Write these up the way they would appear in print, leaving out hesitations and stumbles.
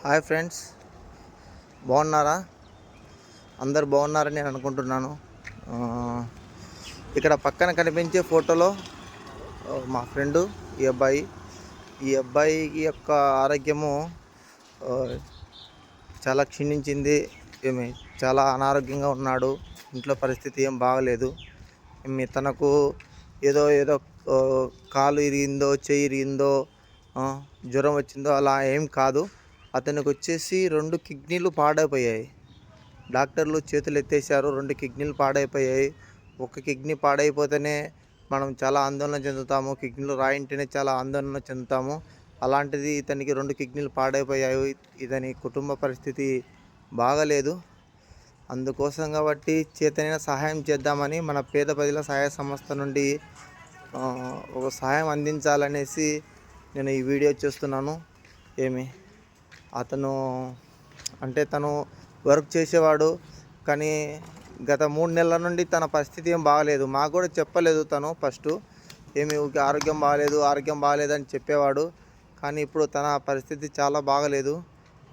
Hi friends, బాగున్నారా? అందరు బాగున్నారని నేను అనుకుంటున్నాను. ఇక్కడ పక్కన కనిపించే ఫోటోలో మా ఫ్రెండు ఈ అబ్బాయి యొక్క ఆరోగ్యము ఆ, చాలా క్షీణించింది. ఏమి చాలా అనారోగ్యంగా ఉన్నాడు. ఇంట్లో పరిస్థితి ఏం బాగలేదు. తనకు ఏదో ఏదో ఆ, కాలు ఇరిగిందో, చెయ్యి ఇరిగిందో, జ్వరం వచ్చిందో అలా ఏం కాదు. అతనికి వచ్చేసి 2 కిడ్నీలు పాడైపోయాయి. డాక్టర్లు చేతులు ఎత్తేసారు. 2 కిడ్నీలు పాడైపోయాయి. ఒక కిడ్నీ పాడైపోతేనే మనం చాలా ఆందోళన చెందుతాము. కిడ్నీలు రాయింటేనే చాలా ఆందోళన చెందుతాము. అలాంటిది ఇతనికి 2 కిడ్నీలు పాడైపోయాయి. ఇతని కుటుంబ పరిస్థితి బాగలేదు. అందుకోసం కాబట్టి చేతనైన సహాయం చేద్దామని మన పేద ప్రజల సహాయ సంస్థ నుండి ఒక సహాయం అందించాలనేసి నేను ఈ వీడియో చేస్తున్నాను. అతను తను వర్క్ చేసేవాడు, కానీ గత 3 నెలల నుండి తన పరిస్థితి ఏం బాగలేదు. మాకు కూడా చెప్పలేదు. తను ఫస్టు ఆరోగ్యం బాగలేదని చెప్పేవాడు. కానీ ఇప్పుడు తన పరిస్థితి చాలా బాగలేదు.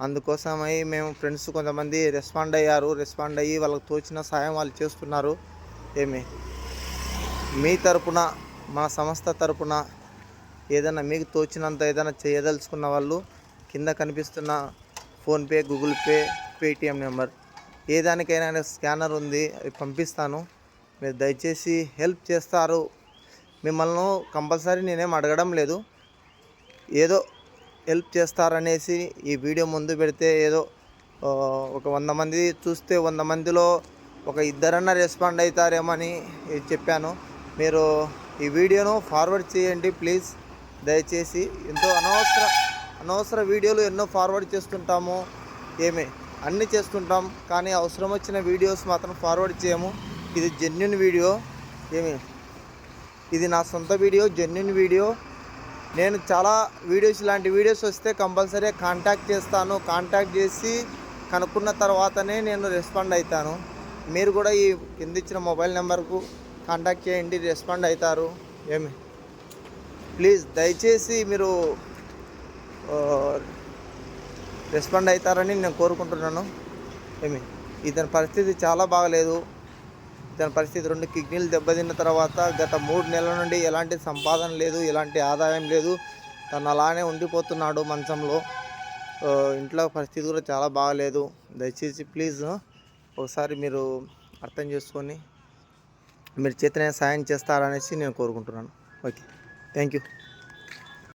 అందుకోసమై మేము ఫ్రెండ్స్ కొంతమంది రెస్పాండ్ అయ్యి వాళ్ళకి తోచిన సాయం వాళ్ళు చేస్తున్నారు. మీ తరపున, మా సంస్థ తరపున ఏదైనా మీకు తోచినంత ఏదైనా చేయదలుచుకున్న వాళ్ళు కింద కనిపిస్తున్న PhonePe, Google pay, Paytm number ఏ దానికైనా స్కానర్ ఉంది, అది పంపిస్తాను. మీరు దయచేసి హెల్ప్ చేస్తారు. మిమ్మల్ని కంపల్సరీ నేనేం అడగడం లేదు. ఏదో హెల్ప్ చేస్తారనేసి ఈ వీడియో ముందు పెడితే ఏదో ఒక 100 మంది చూస్తే 100 మందిలో ఒక ఇద్దరన్నా రెస్పాండ్ అవుతారేమని చెప్పాను. మీరు ఈ వీడియోను ఫార్వర్డ్ చేయండి ప్లీజ్. దయచేసి ఎంతో అనవసర వీడియోలు ఎన్నో ఫార్వర్డ్ చేస్తుంటాము. అన్నీ చేస్తుంటాం, కానీ అవసరం వచ్చిన వీడియోస్ మాత్రం ఫార్వర్డ్ చేయము. ఇది జెన్యున్ వీడియో. ఇది నా సొంత వీడియో, జెన్యున్ వీడియో. నేను చాలా వీడియోస్, ఇలాంటి వీడియోస్ వస్తే కంపల్సరీ కాంటాక్ట్ చేస్తాను. కాంటాక్ట్ చేసి కనుక్కున్న తర్వాతనే నేను రెస్పాండ్ అవుతాను. మీరు కూడా ఈ కింద ఇచ్చిన మొబైల్ నెంబర్కు కాంటాక్ట్ చేయండి, రెస్పాండ్ అవుతారు. ప్లీజ్ దయచేసి మీరు రెస్పాండ్ అవుతారని నేను కోరుకుంటున్నాను. ఇతని పరిస్థితి చాలా బాగలేదు. ఇతని పరిస్థితి 2 కిడ్నీలు దెబ్బతిన్న తర్వాత గత 3 నెలల నుండి ఎలాంటి సంపాదన లేదు, ఎలాంటి ఆదాయం లేదు. తను అలానే ఉండిపోతున్నాడు మంచంలో. ఇంట్లో పరిస్థితి కూడా చాలా బాగలేదు. దయచేసి ప్లీజ్ ఒకసారి మీరు అర్థం చేసుకొని మీరు చేతనైన సాయం చేస్తారనేసి నేను కోరుకుంటున్నాను. Okay, thank you.